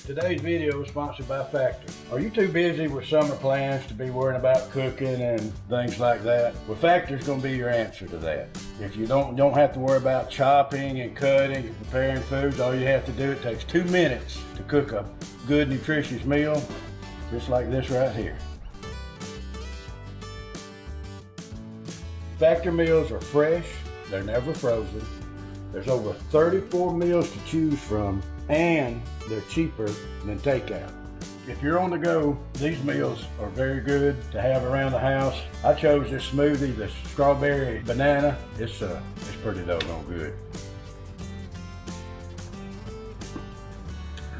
Today's video is sponsored by Factor. Are you too busy with summer plans to be worrying about cooking and things like that? Well, Factor's going to be your answer to that. If you don't have to worry about chopping and cutting and preparing foods, all you have to do, it takes 2 minutes to cook a good, nutritious meal, just like this right here. Factor meals are fresh, they're never frozen. There's over 34 meals to choose from, and they're cheaper than takeout. If you're on the go, these meals are very good to have around the house. I chose this smoothie, the strawberry banana. It's pretty doggone good.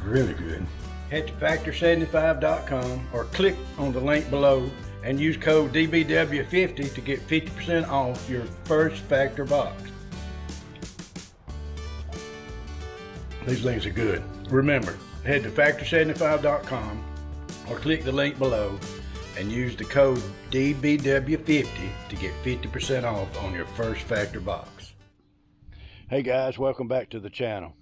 Really good. Head to factor75.com or click on the link below and use code DBW50 to get 50% off your first Factor box. These things are good. Remember, head to factor75.com or click the link below and use the code DBW50 to get 50% off on your first Factor box. Hey guys, welcome back to the channel.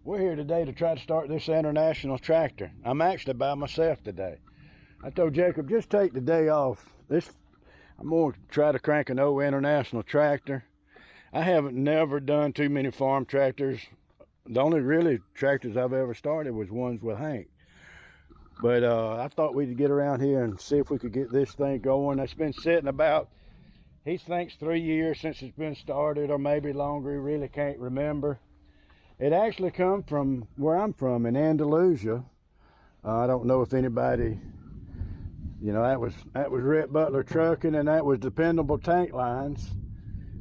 We're here today to try to start this international tractor. I'm actually by myself today. I told Jacob, just take the day off. I'm going to try to crank an old international tractor. I haven't never done too many farm tractors. The only really tractors I've ever started was ones with Hank. But I thought we'd get around here and see if we could get this thing going. It's been sitting about, he thinks 3 years since it's been started, or maybe longer. He really can't remember. It actually come from where I'm from in Andalusia. I don't know if anybody, you know, that was Rhett Butler Trucking, and that was Dependable Tank Lines.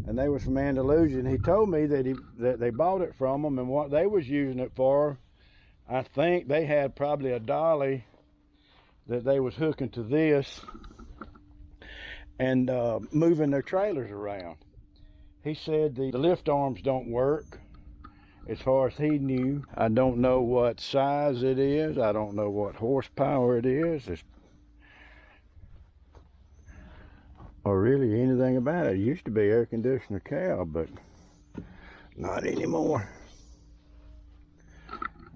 And they was from Andalusia, and he told me that they bought it from them, and what they was using it for, I think they had probably a dolly that they was hooking to this and moving their trailers around. He said the lift arms don't work as far as he knew. I don't know what size it is. I don't know what horsepower it is. Or really anything about it. It used to be air conditioner cow, but not anymore.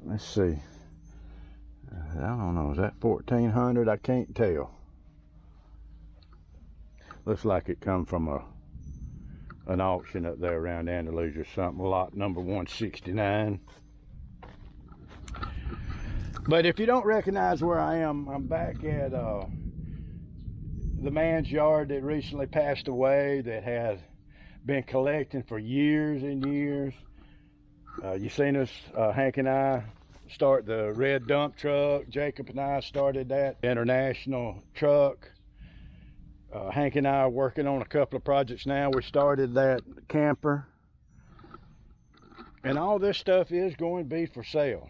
Let's see. I don't know, is that 1400? I can't tell. Looks like it come from an auction up there around Andalusia or something, lot number 169. But if you don't recognize where I am, I'm back at the man's yard that recently passed away, that had been collecting for years and years. You seen us, Hank and I, start the red dump truck. Jacob and I started that international truck. Hank and I are working on a couple of projects now. We started that camper. And all this stuff is going to be for sale.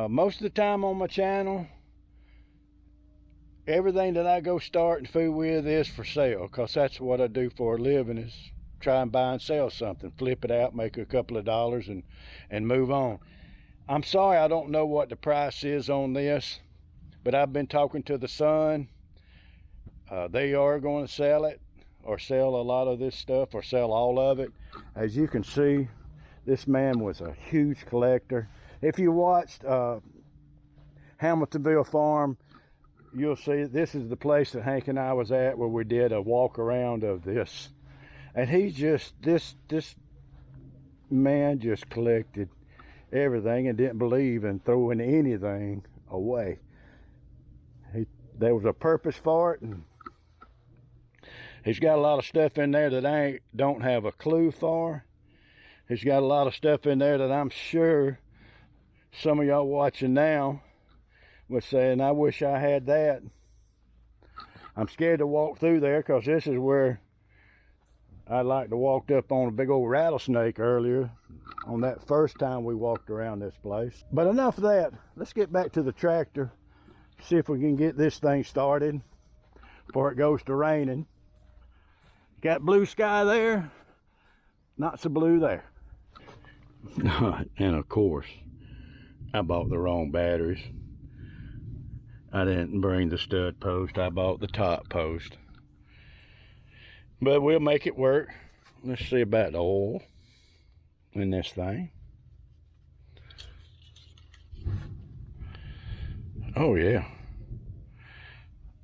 Most of the time on my channel, everything that I go starting food with is for sale, because that's what I do for a living, is try and buy and sell something, flip it out, make a couple of dollars, and move on. I'm sorry I don't know what the price is on this, but I've been talking to the son. They are going to sell it, or sell a lot of this stuff, or sell all of it. As you can see, this man was a huge collector. If you watched Hamiltonville Farm, you'll see this is the place that Hank and I was at, where we did a walk around of this. And he just, this man just collected everything and didn't believe in throwing anything away. There was a purpose for it, and he's got a lot of stuff in there that I don't have a clue for. He's got a lot of stuff in there that I'm sure some of y'all watching now was saying, I wish I had that. I'm scared to walk through there, because this is where I like to walked up on a big old rattlesnake earlier, on that first time we walked around this place. But enough of that. Let's get back to the tractor, see if we can get this thing started before it goes to raining. Got blue sky there, not so blue there. And of course, I bought the wrong batteries. I didn't bring the stud post, I bought the top post. But we'll make it work. Let's see about the oil in this thing. Oh yeah.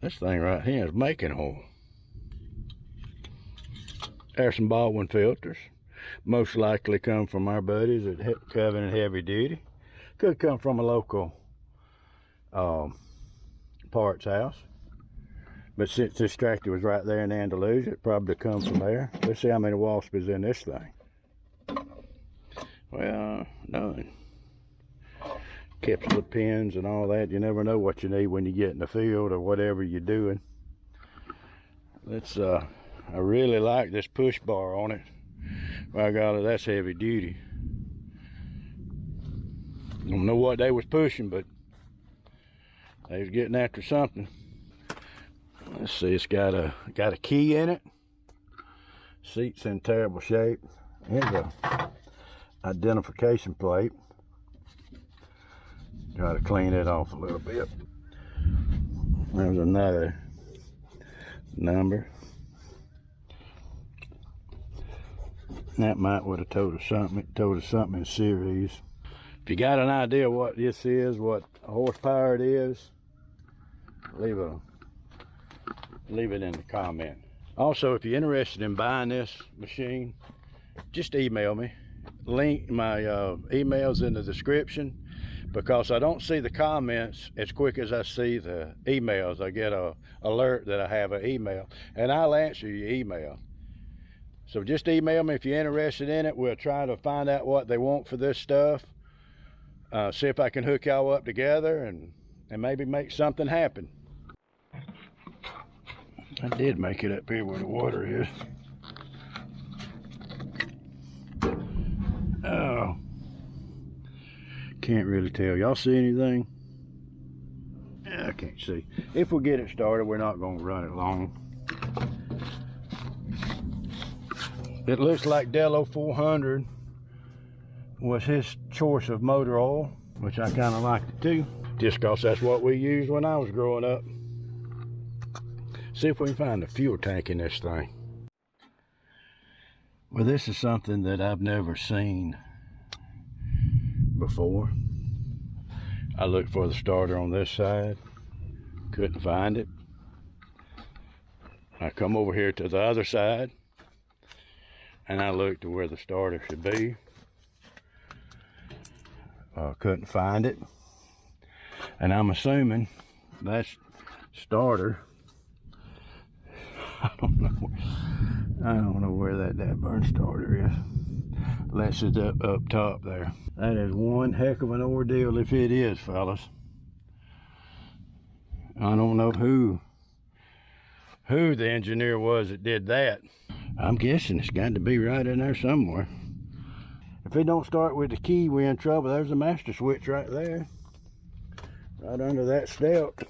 This thing right here is making oil. There's some Baldwin filters. Most likely come from our buddies at Covenant Heavy Duty. Could come from a local parts house. But since this tractor was right there in Andalusia, it probably come from there. Let's see how many wasp is in this thing. Well, none. Capsule pins and all that. You never know what you need when you get in the field or whatever you're doing. Let's I really like this push bar on it. By golly, that's heavy duty. Don't know what they was pushing, but they was getting after something. Let's see, it's got a key in it. Seat's in terrible shape. Here's a identification plate. Try to clean it off a little bit. There's another number. That might would have told us something. It told us something in series. If you got an idea what this is, what horsepower it is, leave it in the comment. Also, if you're interested in buying this machine, just email me. Link my emails in the description, because I don't see the comments as quick as I see the emails. I get a alert that I have an email, and I'll answer your email. So just email me if you're interested in it. We'll try to find out what they want for this stuff. See if I can hook y'all up together and maybe make something happen. I did make it up here where the water is. Oh, can't really tell. Y'all see anything? I can't see. If we get it started, we're not going to run it long. It looks like Dello 400 was his choice of motor oil, which I kind of liked it too, just because that's what we used when I was growing up. See if we can find a fuel tank in this thing. Well, this is something that I've never seen before. I looked for the starter on this side, couldn't find it. I come over here to the other side, and I looked to where the starter should be. Couldn't find it. And I'm assuming that's starter. I don't know where that burn starter is. Unless it's up top there. That is one heck of an ordeal if it is, fellas. I don't know who the engineer was that did that. I'm guessing it's got to be right in there somewhere. If it don't start with the key, we're in trouble. There's the master switch right there. Right under that step.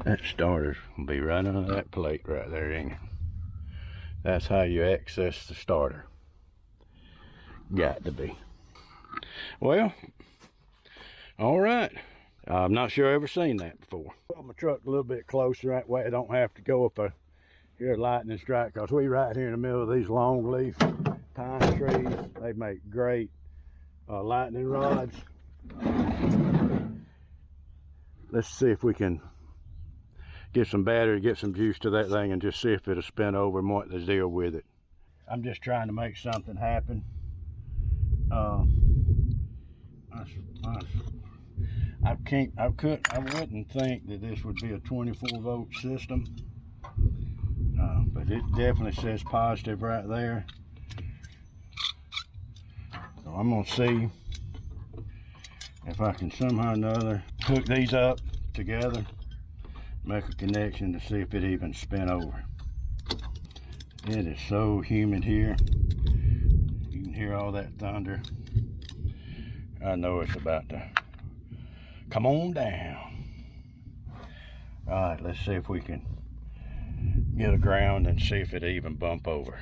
That starter's gonna be right under that plate right there, ain't it? That's how you access the starter. Got to be. Well, all right. I'm not sure I've ever seen that before. Put my truck a little bit closer, that way I don't have to go up here lightning strike, because we right here in the middle of these long leaf pine trees. They make great lightning rods. Let's see if we can get some battery, get some juice to that thing, and just see if it'll spin over and what the deal with it. I'm just trying to make something happen. I wouldn't think that this would be a 24-volt system, but it definitely says positive right there. So I'm gonna see if I can somehow or another hook these up together, make a connection to see if it even spin over. It is so humid here. You can hear all that thunder. I know it's about to come on down. All right, let's see if we can get a ground and see if it even bump over.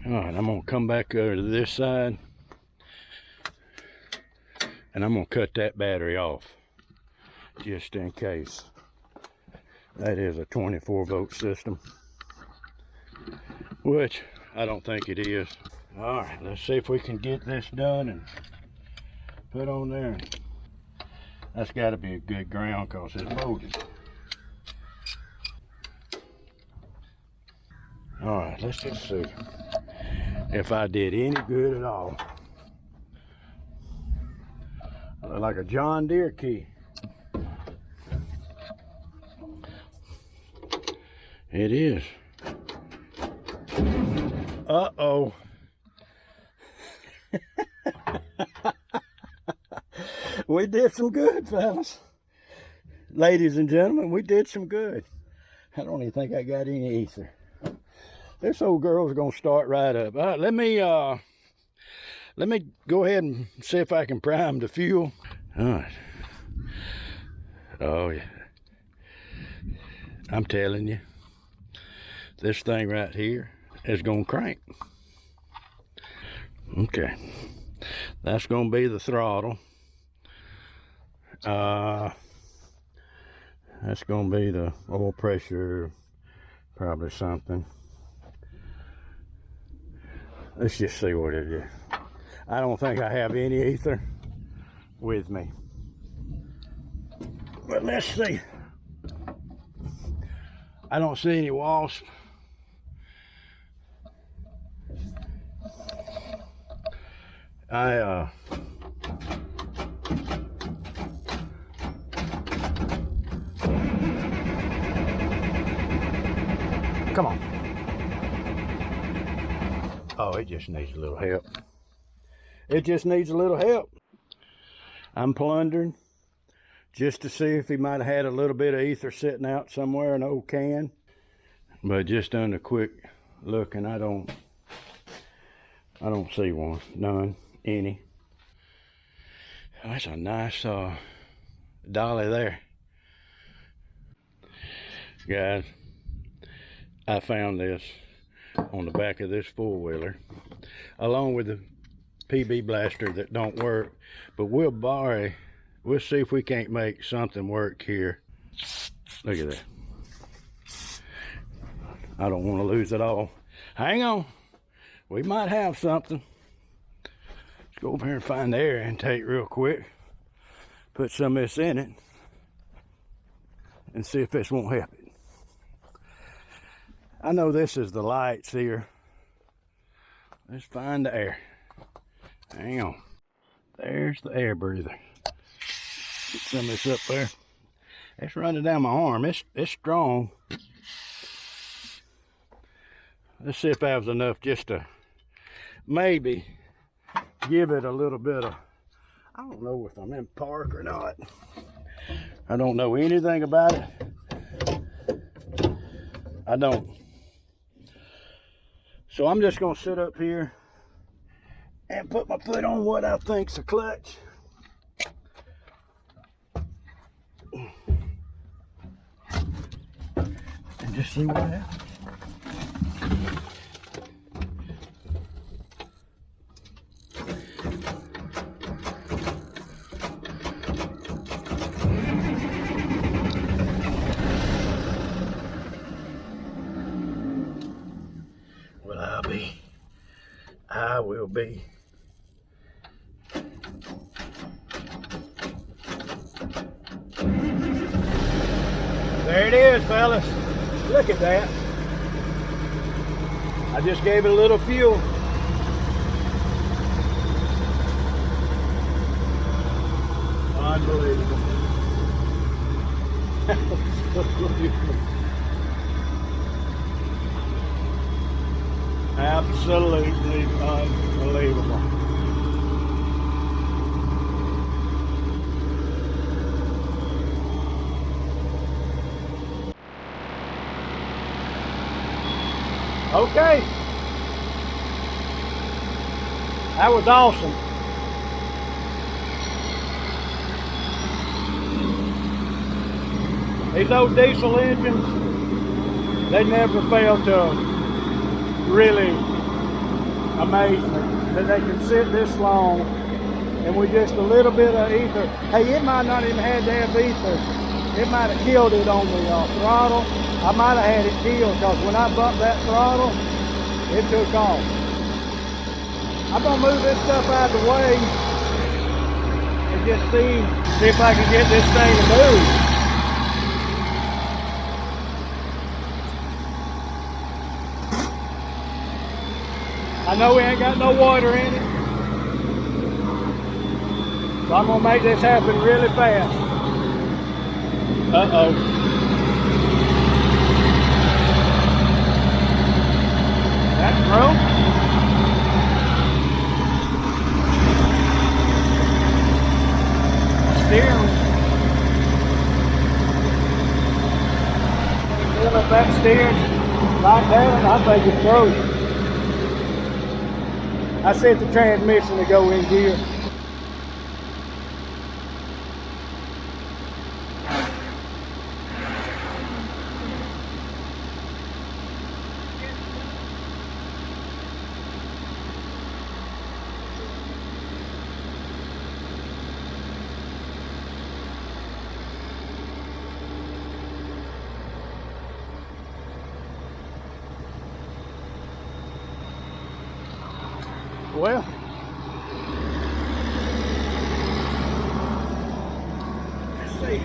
All right, I'm gonna come back over to this side, and I'm gonna cut that battery off just in case. That is a 24-volt system. which I don't think it is. All right, let's see if we can get this done and put on there. That's got to be a good ground because it's molded. All right, let's just see if I did any good at all. Like a John Deere key. It is. Uh-oh. We did some good, fellas. Ladies and gentlemen, we did some good. I don't even think I got any ether. This old girl's gonna start right up. All right, let me go ahead and see if I can prime the fuel. All right. Oh yeah. I'm telling you, this thing right here is gonna crank. Okay. That's gonna be the throttle. That's gonna be the oil pressure, probably something. Let's just see what it is. I don't think I have any ether with me, but let's see. I don't see any wasp. Come on. Oh, it just needs a little help. It just needs a little help. I'm plundering just to see if he might have had a little bit of ether sitting out somewhere in an old can. But just done a quick look and I don't see one. None. Any. That's a nice dolly there. Guys, I found this on the back of this four-wheeler along with the PB blaster that don't work, but we'll see if we can't make something work here. Look at that. I don't want to lose it all. Hang on, we might have something. Let's go over here and find the air intake real quick, put some of this in it and see if this won't help it. I know this is the lights here. Let's find the air. Hang on. There's the air breather. Get some of this up there. It's running down my arm. It's strong. Let's see if that was enough just to maybe give it a little bit of, I don't know if I'm in park or not. I don't know anything about it. I don't. So I'm just gonna sit up here and put my foot on what I think's a clutch. And just see what happens. I will be. There it is, fellas. Look at that. I just gave it a little fuel. Unbelievable. Absolutely unbelievable. Okay. That was awesome. These old diesel engines, they never fail to really amaze me that they can sit this long and with just a little bit of ether. Hey, it might not even have to have ether. It might have killed it on the throttle. I might have had it killed because when I bumped that throttle, It took off. I'm gonna move this stuff out of the way and just see if I can get this thing to move. I know we ain't got no water in it, so I'm gonna make this happen really fast. Uh-oh. That's broke. Steering. If that steering like that, I think it's broke. I set the transmission to go in gear. Well, let's see.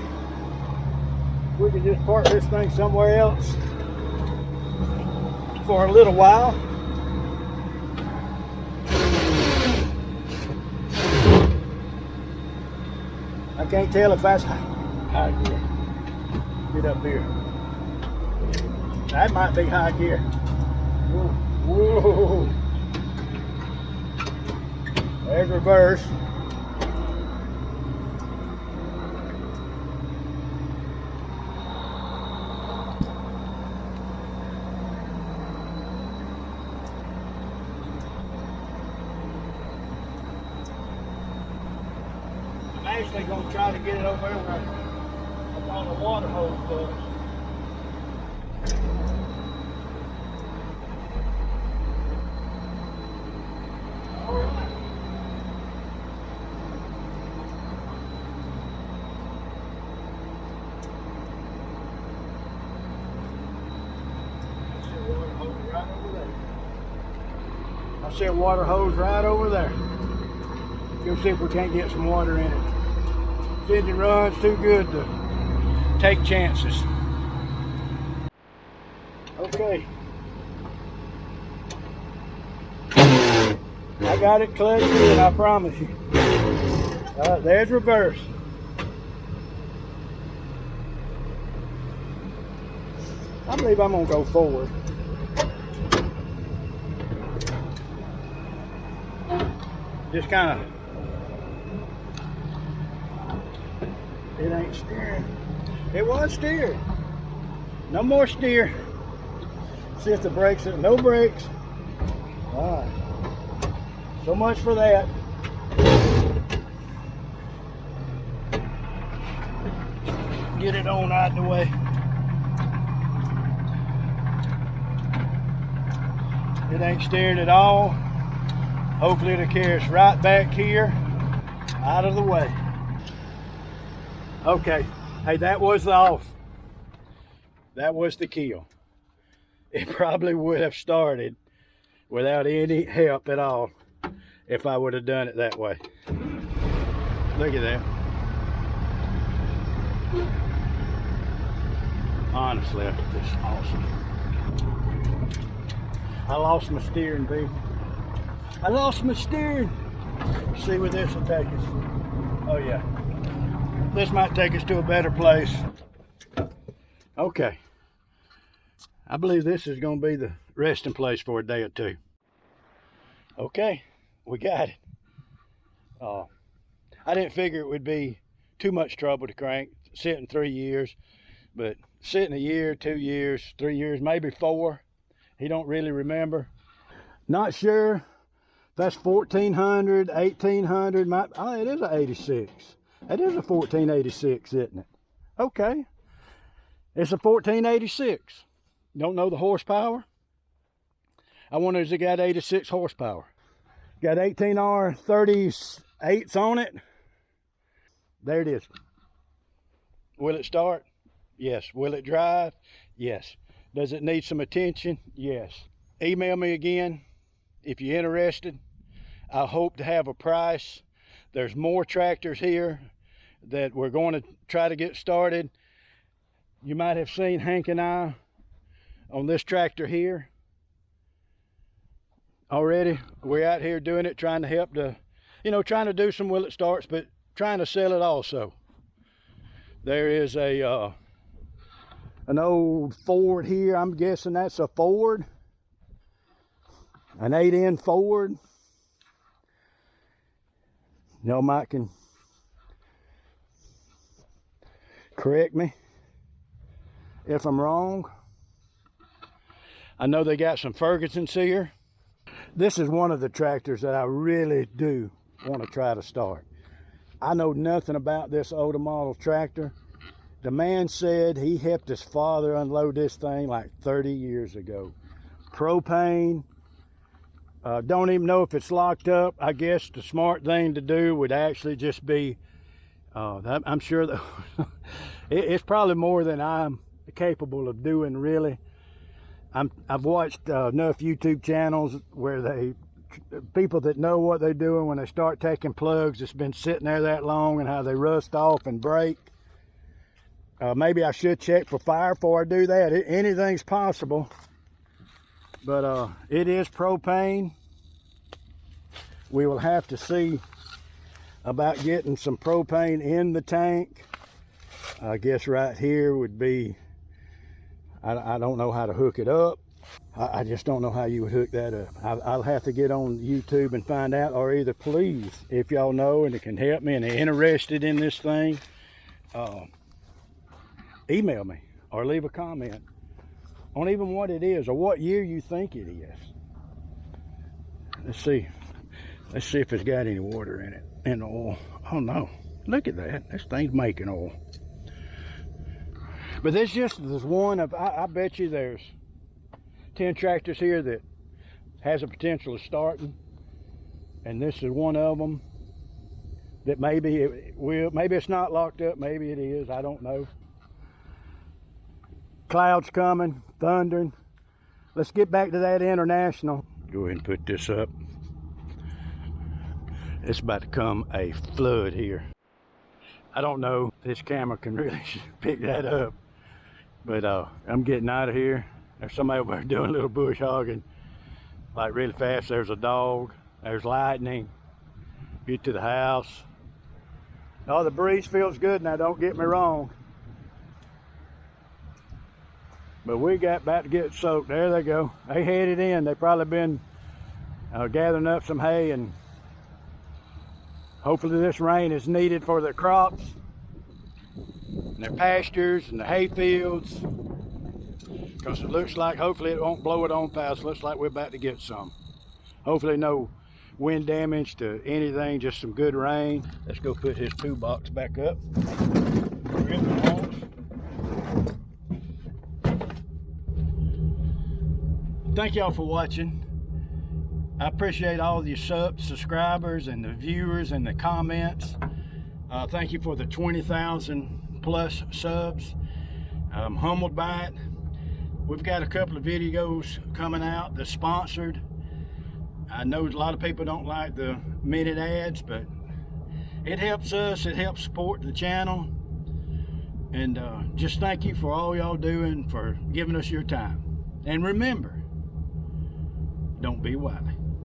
We can just park this thing somewhere else for a little while. I can't tell if that's high gear. Get up here. That might be high gear. Whoa. There's reverse. I'm actually going to try to get it over there where I thought the water hose was. I see a water hose right over there. Go see if we can't get some water in it. This engine runs too good to take chances. Okay. I got it clutched in, I promise you. There's reverse. I believe I'm gonna go forward. Just kind of, it ain't steering. It was steering. No more steer. See if the brakes are, no brakes. All right. So much for that. Get it on out of the way. It ain't steering at all. Hopefully it'll carry us right back here, out of the way. Okay, hey, that was the off. That was the kill. It probably would have started without any help at all if I would have done it that way. Look at that. Honestly, this is awesome. I lost my steering, baby. I lost my steering. See where this will take us. Oh yeah. This might take us to a better place. Okay. I believe this is going to be the resting place for a day or two. Okay, we got it. I didn't figure it would be too much trouble to crank, sitting 3 years, but sitting a year, 2 years, 3 years, maybe 4. He don't really remember. Not sure. That's 1400, 1800. Oh, it is an 86. It is a 1486, isn't it? Okay. It's a 1486. Don't know the horsepower? I wonder if it got 86 horsepower. Got 18R 38s on it. There it is. Will it start? Yes. Will it drive? Yes. Does it need some attention? Yes. email me again if you're interested. I hope to have a price. There's more tractors here that we're going to try to get started. You might have seen Hank and I on this tractor here already. We're out here doing it, trying to help the, trying to do some will it starts, but trying to sell it also. There is an old Ford here. I'm guessing that's a Ford, an 8N Ford. Y'all might can correct me if I'm wrong. I know they got some Fergusons here. This is one of the tractors that I really do want to try to start. I know nothing about this older model tractor. The man said he helped his father unload this thing like 30 years ago. Propane. Don't even know if it's locked up. I guess the smart thing to do would actually just be, I'm sure that it's probably more than I'm capable of doing, really. I've watched enough YouTube channels where people that know what they're doing when they start taking plugs that's been sitting there that long and how they rust off and break. Maybe I should check for fire before I do that. Anything's possible. But it is propane. We will have to see about getting some propane in the tank. I guess right here would be, I don't know how to hook it up. I just don't know how you would hook that up. I'll have to get on YouTube and find out, or either please, if y'all know and it can help me and are interested in this thing, email me or leave a comment on even what it is or what year you think it is. Let's see if it's got any water in it, and oil. Oh no, look at that, this thing's making oil. But this just is one of, I bet you there's 10 tractors here that has a potential of starting, and this is one of them that maybe it will. Maybe it's not locked up, maybe it is, I don't know. Clouds coming, thundering. Let's get back to that international. Go ahead and put this up. It's about to come a flood here. I don't know if this camera can really pick that up, but I'm getting out of here. There's somebody over there doing a little bush hogging, like really fast. There's a dog, there's lightning. Get to the house. Oh, the breeze feels good now, don't get me wrong. But we got about to get soaked. There they go. They headed in. They've probably been gathering up some hay, and hopefully this rain is needed for their crops and their pastures and the hay fields, because it looks like hopefully it won't blow it on past. Looks like we're about to get some. Hopefully no wind damage to anything, just some good rain. Let's go put his toolbox back up. Thank y'all for watching. I appreciate all of your subscribers and the viewers and the comments. Thank you for the 20,000 plus subs. I'm humbled by it. We've got a couple of videos coming out that's sponsored. I know a lot of people don't like the minute ads, but it helps us, it helps support the channel. And just thank you for all y'all doing, for giving us your time. And remember, don't be wily.